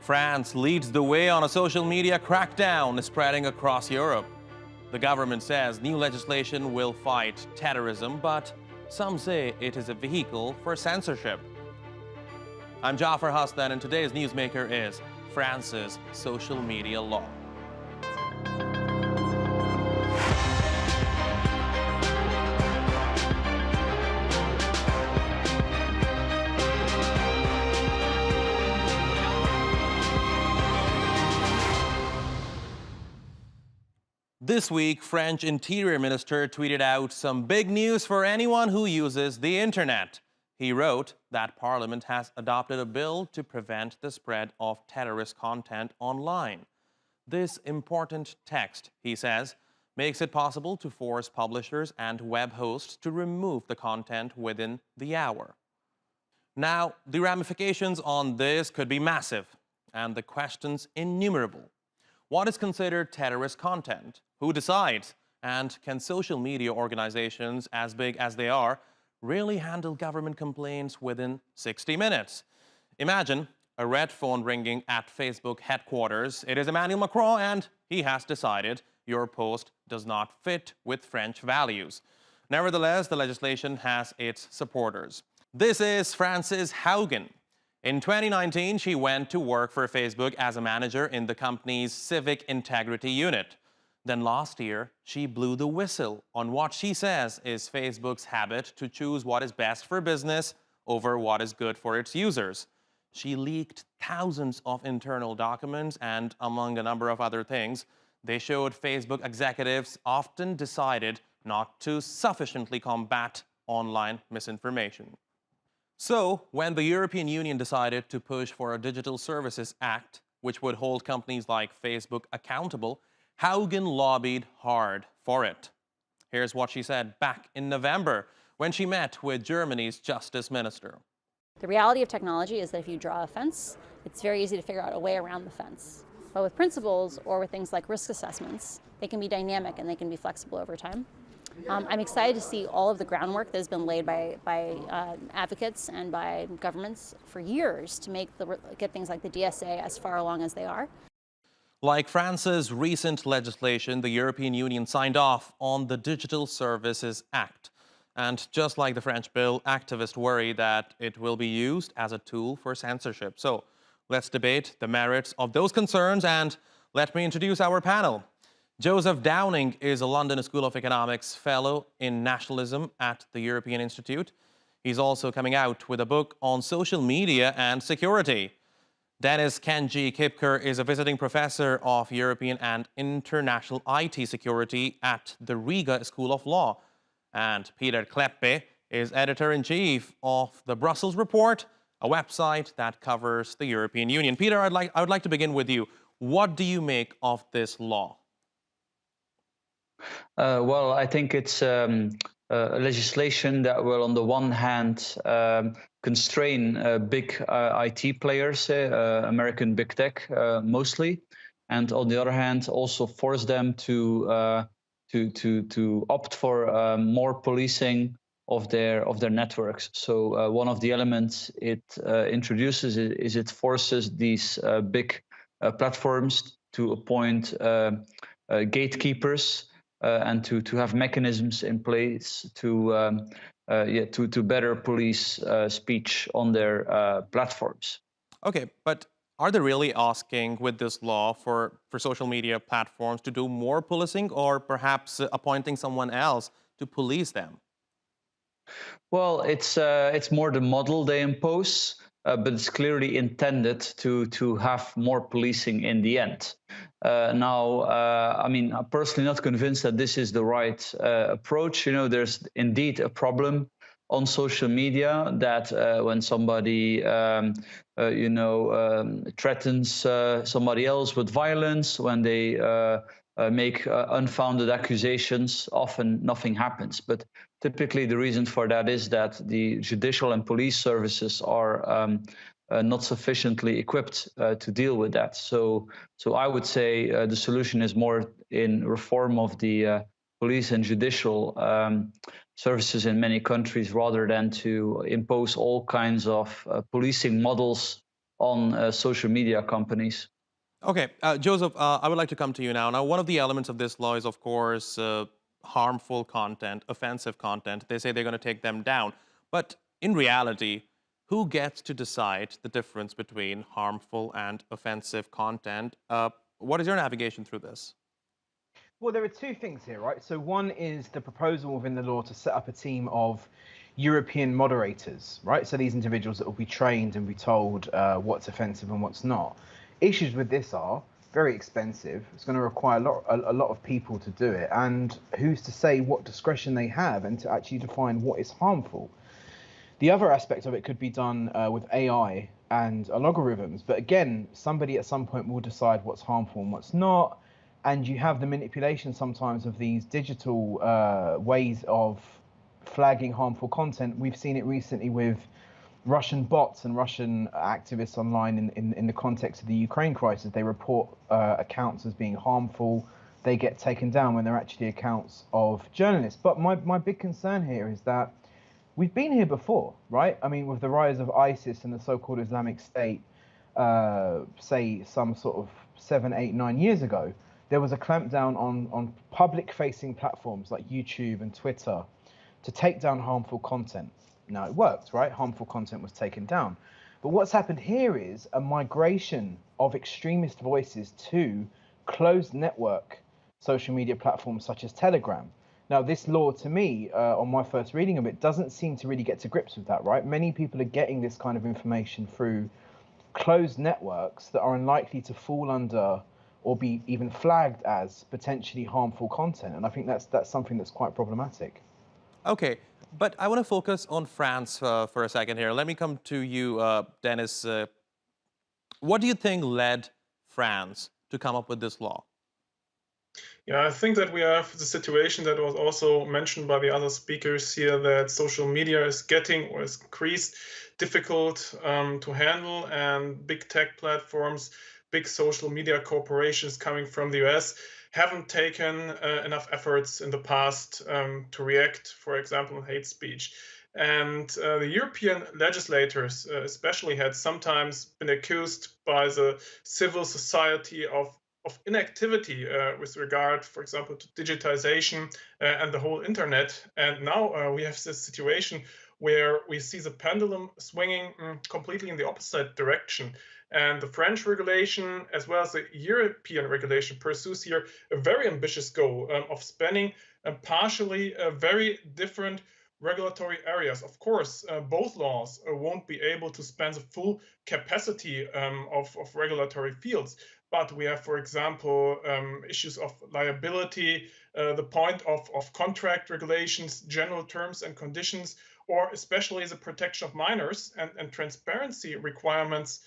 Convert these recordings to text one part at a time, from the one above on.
France leads the way on a social media crackdown spreading across Europe. The government says new legislation will fight terrorism, but some say it is a vehicle for censorship. I'm Jafar Hassan, and today's Newsmaker is France's social media law. This week, French Interior Minister tweeted out some big news for anyone who uses the internet. He wrote that Parliament has adopted a bill to prevent the spread of terrorist content online. This important text, he says, makes it possible to force publishers and web hosts to remove the content within the hour. Now, the ramifications on this could be massive, and the questions innumerable. What is considered terrorist content? Who decides? And can social media organizations, as big as they are, really handle government complaints within 60 minutes? Imagine a red phone ringing at Facebook headquarters. It is Emmanuel Macron, and he has decided your post does not fit with French values. Nevertheless, the legislation has its supporters. This is Frances Haugen. In 2019, she went to work for Facebook as a manager in the company's civic integrity unit. Then last year, she blew the whistle on what she says is Facebook's habit to choose what is best for business over what is good for its users. She leaked thousands of internal documents, and among a number of other things, they showed Facebook executives often decided not to sufficiently combat online misinformation. So, when the European Union decided to push for a Digital Services Act, which would hold companies like Facebook accountable, Haugen lobbied hard for it. Here's what she said back in November when she met with Germany's Justice Minister. The reality of technology is that if you draw a fence, it's very easy to figure out a way around the fence. But with principles or with things like risk assessments, they can be dynamic and they can be flexible over time. I'm excited to see all of the groundwork that has been laid by advocates and by governments for years to get things like the DSA as far along as they are. Like France's recent legislation, the European Union signed off on the Digital Services Act. And just like the French bill, activists worry that it will be used as a tool for censorship. So let's debate the merits of those concerns, and let me introduce our panel. Joseph Downing is a London School of Economics fellow in Nationalism at the European Institute. He's also coming out with a book on social media and security. Dennis-Kenji Kipker is a visiting professor of European and international IT security at the Riga School of Law. And Pieter Cleppe is editor-in-chief of the Brussels Report, a website that covers the European Union. Pieter, I would like to begin with you. What do you make of this law? Well, I think it's legislation that will, on the one hand, constrain big IT players, American big tech mostly, and on the other hand, also force them to opt for more policing of their networks. So one of the elements it introduces is it forces these big platforms to appoint gatekeepers. And to have mechanisms in place to better police speech on their platforms. Okay, but are they really asking with this law for social media platforms to do more policing, or perhaps appointing someone else to police them? Well, it's more the model they impose, but it's clearly intended to have more policing in the end. Now, I mean, I'm personally not convinced that this is the right approach. You know, there's indeed a problem on social media that when somebody, threatens somebody else with violence, when they make unfounded accusations, often nothing happens. But typically the reason for that is that the judicial and police services are not sufficiently equipped to deal with that. So I would say the solution is more in reform of the police and judicial services in many countries, rather than to impose all kinds of policing models on social media companies. Okay, Joseph, I would like to come to you now. Now, one of the elements of this law is, of course, harmful content, offensive content. They say they're going to take them down. But in reality, who gets to decide the difference between harmful and offensive content? What is your navigation through this? Well, there are two things here, right? So one is the proposal within the law to set up a team of European moderators, right? So these individuals that will be trained and be told what's offensive and what's not. Issues with this are very expensive. It's going to require a lot of people to do it. And who's to say what discretion they have and to actually define what is harmful? The other aspect of it could be done with AI and algorithms. But again, somebody at some point will decide what's harmful and what's not. And you have the manipulation sometimes of these digital ways of flagging harmful content. We've seen it recently with Russian bots and Russian activists online in the context of the Ukraine crisis. They report accounts as being harmful. They get taken down when they're actually accounts of journalists. But my big concern here is that we've been here before, right? I mean, with the rise of ISIS and the so-called Islamic State, say some sort of 7, 8, 9 years ago, there was a clampdown on public-facing platforms like YouTube and Twitter to take down harmful content. Now, it worked, right? Harmful content was taken down. But what's happened here is a migration of extremist voices to closed network social media platforms such as Telegram. Now, this law, to me, on my first reading of it, doesn't seem to really get to grips with that, right? Many people are getting this kind of information through closed networks that are unlikely to fall under or be even flagged as potentially harmful content. And I think that's something that's quite problematic. Okay, but I want to focus on France for a second here. Let me come to you, Dennis. What do you think led France to come up with this law? Yeah, I think that we have the situation that was also mentioned by the other speakers here, that social media is getting or is increased difficult to handle, and big tech platforms, big social media corporations coming from the US haven't taken enough efforts in the past to react, for example, in hate speech. And the European legislators especially had sometimes been accused by the civil society of inactivity with regard, for example, to digitization and the whole internet. And now we have this situation where we see the pendulum swinging completely in the opposite direction. And the French regulation, as well as the European regulation, pursues here a very ambitious goal of spanning partially very different regulatory areas. Of course, both laws won't be able to span the full capacity of regulatory fields. But we have, for example, issues of liability, the point of contract regulations, general terms and conditions, or especially the protection of minors and transparency requirements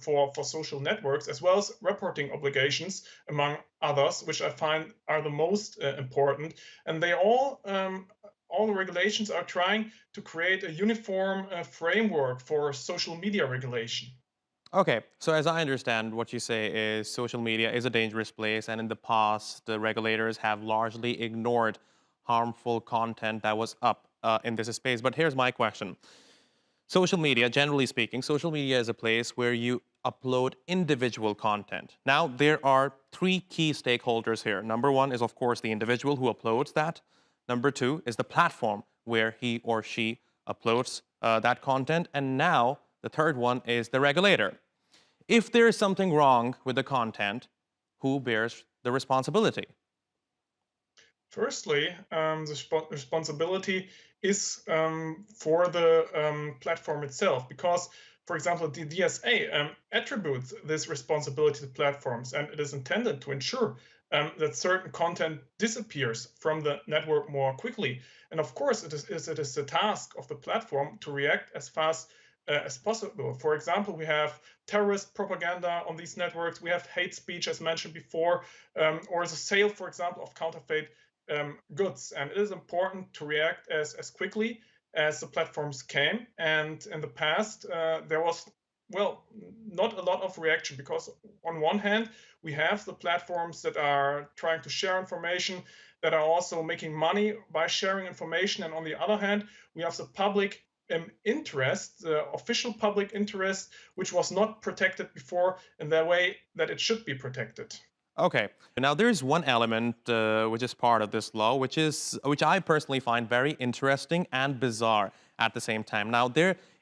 for social networks, as well as reporting obligations, among others, which I find are the most important. And they all the regulations are trying to create a uniform framework for social media regulation. Okay, so as I understand, what you say is social media is a dangerous place, and in the past, the regulators have largely ignored harmful content that was up in this space. But here's my question. Social media, generally speaking, social media is a place where you upload individual content. Now, there are three key stakeholders here. Number one is, of course, the individual who uploads that. Number two is the platform where he or she uploads that content. And now, the third one is the regulator. If there is something wrong with the content, who bears the responsibility? Firstly, the responsibility is for the platform itself, because, for example, the DSA attributes this responsibility to platforms, and it is intended to ensure that certain content disappears from the network more quickly. And of course, it is the task of the platform to react as fast as possible. For example, we have terrorist propaganda on these networks, we have hate speech, as mentioned before, or the sale, for example, of counterfeit goods. And it is important to react as quickly as the platforms can. And in the past, there was, well, not a lot of reaction, because on one hand, we have the platforms that are trying to share information, that are also making money by sharing information. And on the other hand, we have the public interest, the official public interest, which was not protected before in the way that it should be protected. Okay. Now there's one element which is part of this law, which I personally find very interesting and bizarre at the same time. Now,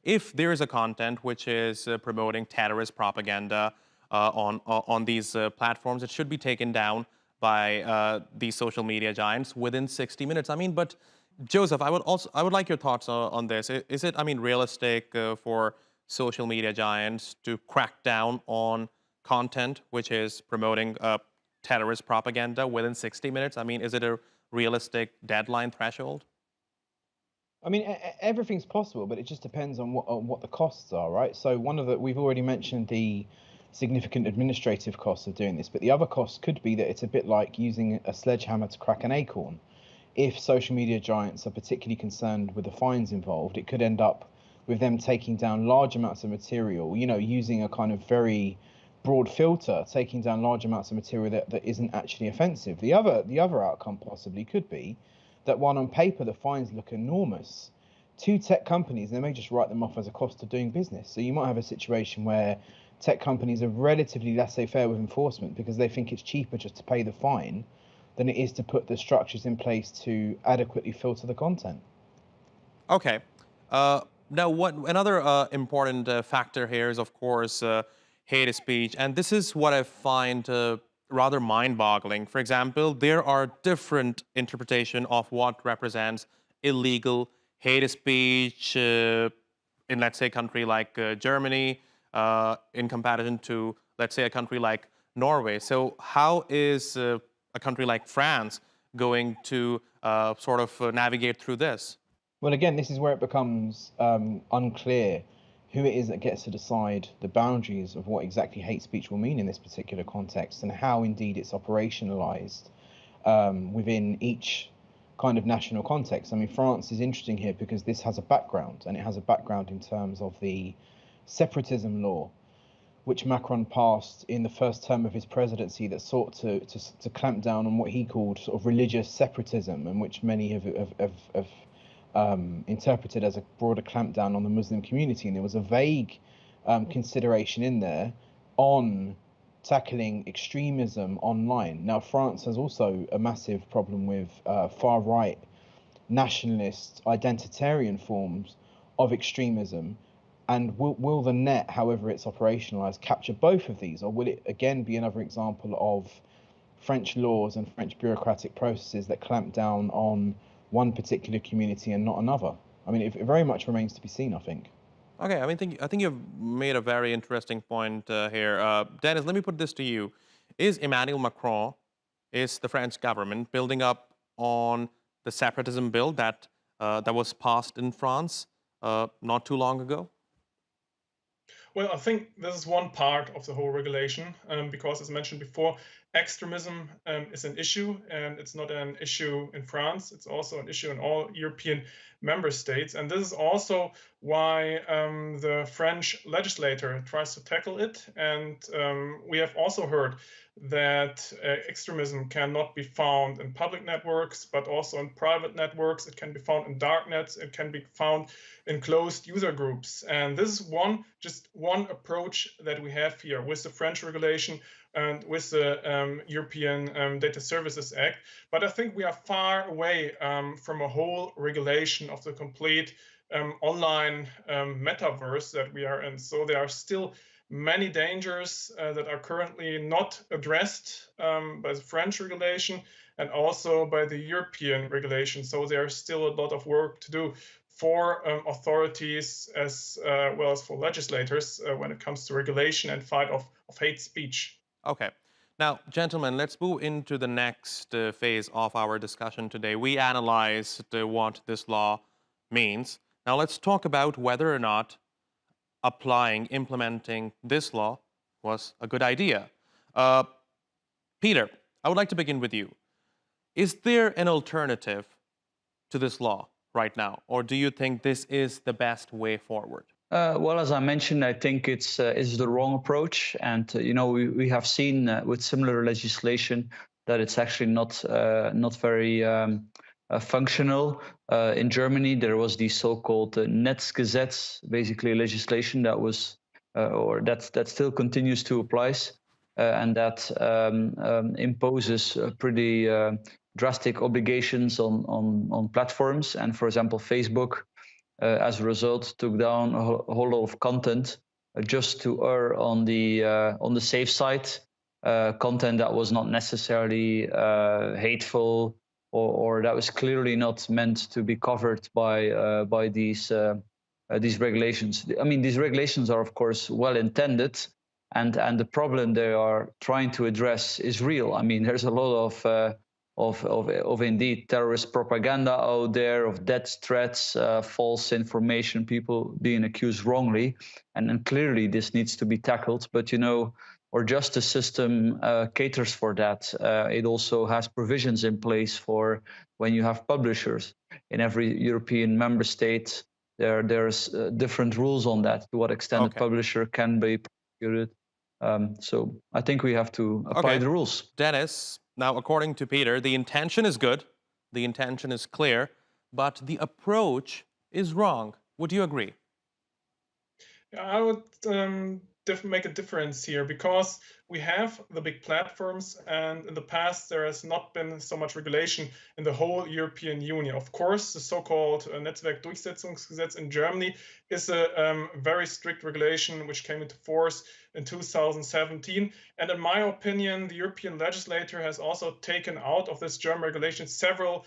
if there is a content which is promoting terrorist propaganda on these platforms, it should be taken down by these social media giants within 60 minutes. I mean, but Joseph, I would like your thoughts on this. Is it, I mean, realistic for social media giants to crack down on content which is promoting terrorist propaganda within 60 minutes? I mean, is it a realistic deadline threshold? I mean, everything's possible, but it just depends on what the costs are, right? So we've already mentioned the significant administrative costs of doing this, but the other cost could be that it's a bit like using a sledgehammer to crack an acorn. If social media giants are particularly concerned with the fines involved, it could end up with them taking down large amounts of material, using a kind of very broad filter, taking down large amounts of material that isn't actually offensive. The other outcome possibly could be that while on paper the fines look enormous, to tech companies, they may just write them off as a cost of doing business. So you might have a situation where tech companies are relatively laissez-faire with enforcement because they think it's cheaper just to pay the fine than it is to put the structures in place to adequately filter the content. Okay. Now, another important factor here is, of course, hate speech. And this is what I find rather mind-boggling. For example, there are different interpretations of what represents illegal hate speech in, let's say, a country like Germany in comparison to, let's say, a country like Norway. So how is a country like France going to sort of navigate through this? Well, again, this is where it becomes unclear who it is that gets to decide the boundaries of what exactly hate speech will mean in this particular context and how indeed it's operationalized within each kind of national context. I mean, France is interesting here because this has a background, and it has a background in terms of the separatism law, which Macron passed in the first term of his presidency, that sought to clamp down on what he called sort of religious separatism, and which many have interpreted as a broader clampdown on the Muslim community. And there was a vague consideration in there on tackling extremism online. Now, France has also a massive problem with far-right, nationalist, identitarian forms of extremism. And will the net, however it's operationalized, capture both of these? Or will it again be another example of French laws and French bureaucratic processes that clamp down on one particular community and not another? I mean, it very much remains to be seen, I think. Okay, I think you've made a very interesting point here. Dennis, let me put this to you. Is Emmanuel Macron, is the French government building up on the separatism bill that was passed in France not too long ago? Well, I think this is one part of the whole regulation because, as mentioned before, extremism is an issue, and it's not an issue in France. It's also an issue in all European member states. And this is also why the French legislator tries to tackle it. And we have also heard that extremism cannot be found in public networks, but also in private networks. It can be found in dark nets. It can be found in closed user groups. And this is just one approach that we have here with the French regulation and with the European Data Services Act. But I think we are far away from a whole regulation of the complete online metaverse that we are in. So there are still many dangers that are currently not addressed by the French regulation and also by the European regulation. So there's still a lot of work to do for authorities as well as for legislators when it comes to regulation and fight of hate speech. Okay. Now, gentlemen, let's move into the next phase of our discussion today. We analyzed what this law means. Now, let's talk about whether or not implementing this law was a good idea. Pieter, I would like to begin with you. Is there an alternative to this law right now, or do you think this is the best way forward? Well, as I mentioned, I think it's the wrong approach, and we have seen with similar legislation that it's actually not very functional. In Germany, there was the so-called Netzgesetz, basically legislation that was, or that still continues to apply, and that imposes pretty drastic obligations on platforms. And for example, Facebook, as a result, took down a whole lot of content just to err on the safe side, content that was not necessarily hateful, or that was clearly not meant to be covered by these regulations. I mean, these regulations are of course well intended, and the problem they are trying to address is real. I mean, there's a lot of indeed terrorist propaganda out there, of death threats, false information, people being accused wrongly, and clearly this needs to be tackled. But you know, our justice system caters for that. It also has provisions in place for when you have publishers. In every European member state, there's different rules on that, to what extent a publisher can be prosecuted. So I think we have to apply the rules. Dennis, now according to Pieter, the intention is good, the intention is clear, but the approach is wrong. Would you agree? Yeah, I would make a difference here, because we have the big platforms, and in the past there has not been so much regulation in the whole European Union. Of course, the so-called Netzwerkdurchsetzungsgesetz in Germany is a very strict regulation which came into force in 2017. And in my opinion, the European legislator has also taken out of this German regulation several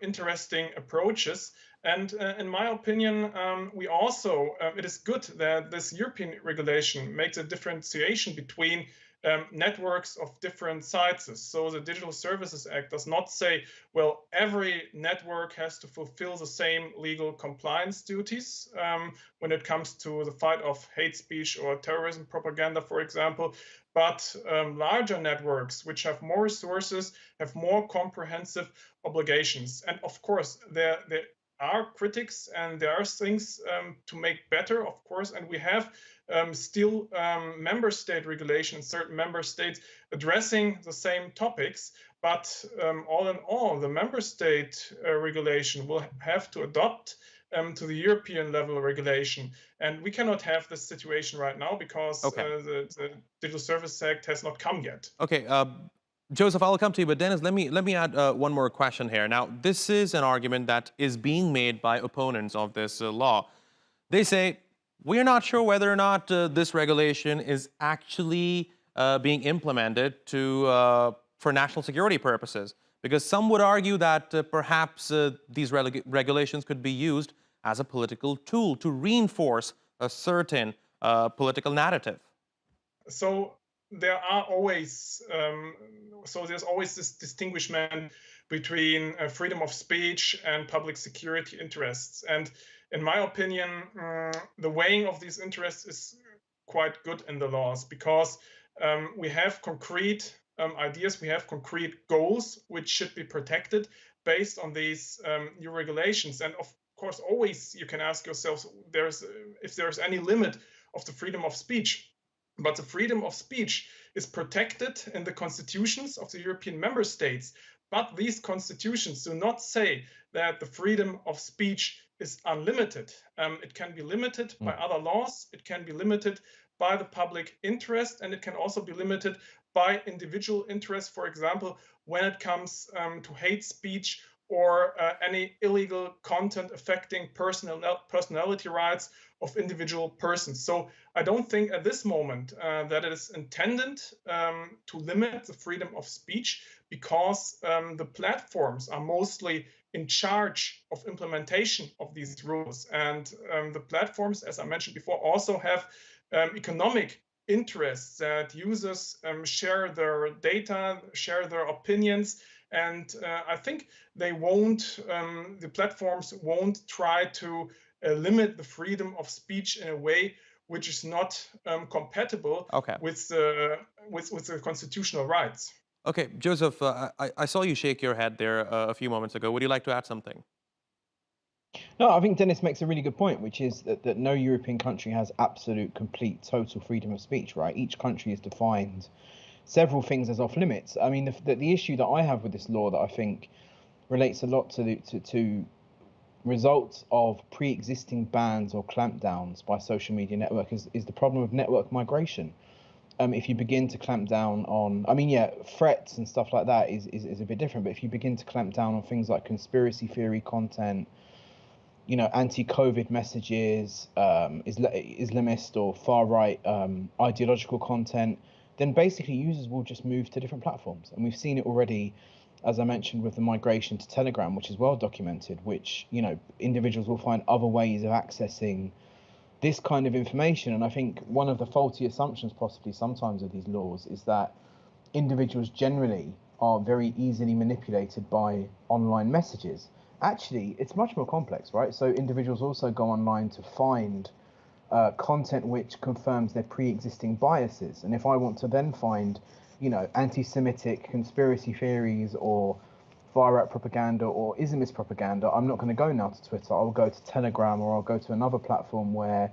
interesting approaches. And in my opinion, we also, it is good that this European regulation makes a differentiation between networks of different sizes. So the Digital Services Act does not say, well, every network has to fulfill the same legal compliance duties when it comes to the fight of hate speech or terrorism propaganda, for example. But larger networks, which have more resources, have more comprehensive obligations. And of course, there are critics and there are things to make better, of course, and we have still member state regulation in certain member states addressing the same topics, but all in all, the member state regulation will have to adopt to the European level regulation. And we cannot have this situation right now because the Digital Services Act has not come yet. Okay, Joseph, I'll come to you, but Dennis, let me add one more question here. Now, this is an argument that is being made by opponents of this law. They say, we're not sure whether or not this regulation is actually being implemented for national security purposes, because some would argue that perhaps these regulations could be used as a political tool to reinforce a certain political narrative. So there are always, there's always this distinguishment between freedom of speech and public security interests. And in my opinion, the weighing of these interests is quite good in the laws, because we have concrete ideas, we have concrete goals which should be protected based on these new regulations. And of course, always you can ask yourself if there's any limit of the freedom of speech. But the freedom of speech is protected in the constitutions of the European member states. But these constitutions do not say that the freedom of speech is unlimited. It can be limited by other laws, it can be limited by the public interest, and it can also be limited by individual interest, for example, when it comes to hate speech or any illegal content affecting personality rights of individual persons. So I don't think at this moment that it is intended to limit the freedom of speech, because the platforms are mostly in charge of implementation of these rules. And the platforms, as I mentioned before, also have economic interests that users share their data, share their opinions. And I think they won't, the platforms won't try to limit the freedom of speech in a way which is not compatible with the constitutional rights. Okay, Joseph, I saw you shake your head there a few moments ago. Would you like to add something? No, I think Dennis makes a really good point, which is that no European country has absolute, complete, total freedom of speech, right? Each country has defined several things as off limits. I mean, the issue that I have with this law that I think relates a lot to results of pre-existing bans or clampdowns by social media network is the problem of network migration. If you begin to clamp down on, I mean, yeah, threats and stuff like that is a bit different, but if you begin to clamp down on things like conspiracy theory content, you know, anti-COVID messages, Islamist or far-right ideological content, then basically users will just move to different platforms. And we've seen it already, as I mentioned, with the migration to Telegram, which is well documented, which, you know, individuals will find other ways of accessing this kind of information. And I think one of the faulty assumptions possibly sometimes of these laws is that individuals generally are very easily manipulated by online messages. Actually, it's much more complex, right? So individuals also go online to find content which confirms their pre-existing biases. And if I want to then find, you know, anti-Semitic conspiracy theories or far-right propaganda or Islamist propaganda, I'm not going to go now to Twitter. I'll go to Telegram or I'll go to another platform where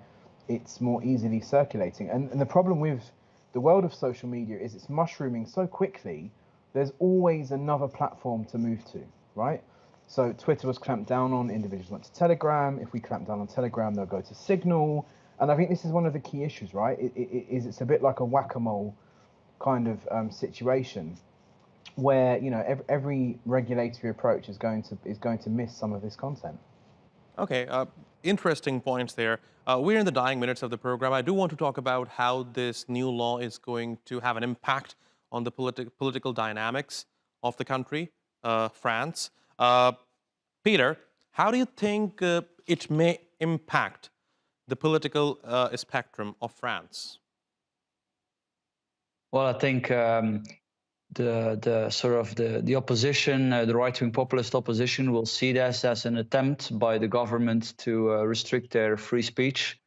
it's more easily circulating. And the problem with the world of social media is it's mushrooming so quickly, there's always another platform to move to, right? So Twitter was clamped down on, individuals went to Telegram. If we clamp down on Telegram, they'll go to Signal. And I think this is one of the key issues, right? It's a bit like a whack-a-mole kind of situation, where, you know, every regulatory approach is going to miss some of this content. Okay, interesting points there. We're in the dying minutes of the program. I do want to talk about how this new law is going to have an impact on the political dynamics of the country, France. Pieter, how do you think it may impact the political spectrum of France? Well, I think the sort of the opposition, the right-wing populist opposition, will see this as an attempt by the government to restrict their free speech.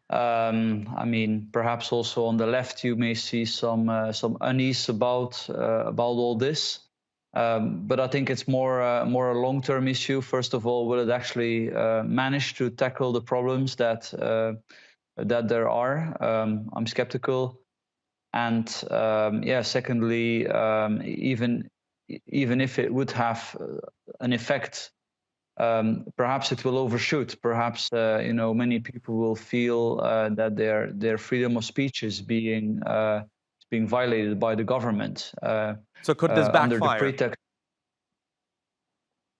I mean, perhaps also on the left, you may see some unease about all this. But I think it's more a long-term issue. First of all, will it actually manage to tackle the problems that there are? I'm skeptical. And yeah, secondly, even if it would have an effect, perhaps it will overshoot. Perhaps you know, many people will feel that their freedom of speech is being violated by the government. So could this Under the backfire? pretext.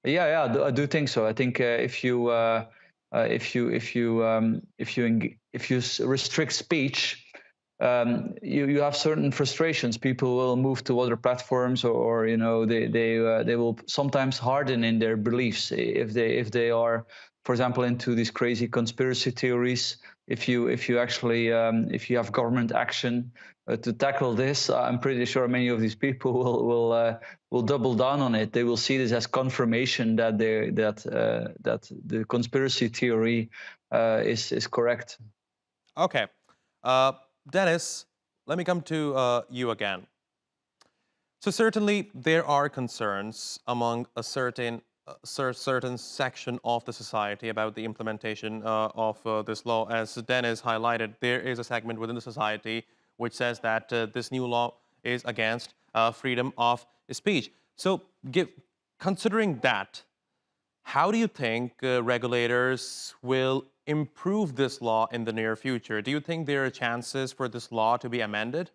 Yeah, I do think so. I think if you restrict speech, you have certain frustrations. People will move to other platforms, or you know, they will sometimes harden in their beliefs if they are, for example, into these crazy conspiracy theories. If you actually if you have government action to tackle this, I'm pretty sure many of these people will double down on it. They will see this as confirmation that the conspiracy theory is correct. Okay. Dennis, let me come to you again. So certainly there are concerns among a certain section of the society about the implementation of this law. As Dennis highlighted, there is a segment within the society which says that this new law is against freedom of speech. So considering that, how do you think regulators will improve this law in the near future? Do you think there are chances for this law to be amended?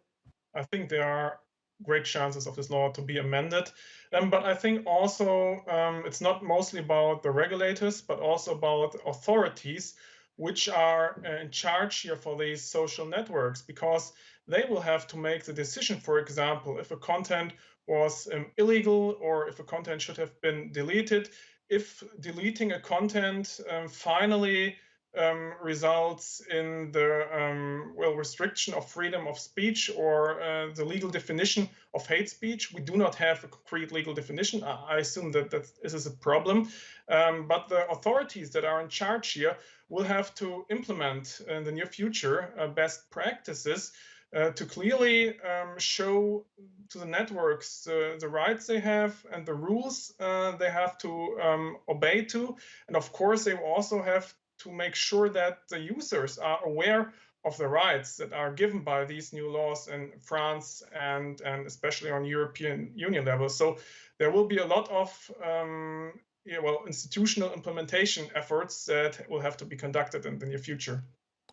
I think there are great chances of this law to be amended. But I think also it's not mostly about the regulators, but also about authorities which are in charge here for these social networks, because they will have to make the decision, for example, if a content was illegal or if a content should have been deleted. If deleting a content finally results in the restriction of freedom of speech or the legal definition of hate speech. We do not have a concrete legal definition. I assume that this is a problem. But the authorities that are in charge here will have to implement in the near future best practices to clearly show to the networks the rights they have and the rules they have to obey to. And of course, they will also have to make sure that the users are aware of the rights that are given by these new laws in France and especially on European Union level. So there will be a lot of institutional implementation efforts that will have to be conducted in the near future.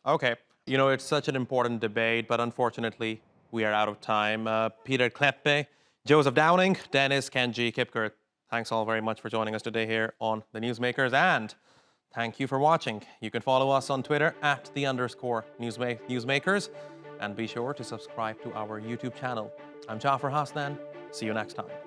Okay. You know, it's such an important debate, but unfortunately, we are out of time. Pieter, Cleppe, Joseph Downing, Dennis-Kenji Kipker, thanks all very much for joining us today here on the Newsmakers, and thank you for watching. You can follow us on Twitter at @_Newsmakers, and be sure to subscribe to our YouTube channel. I'm Jafar Hasnan. See you next time.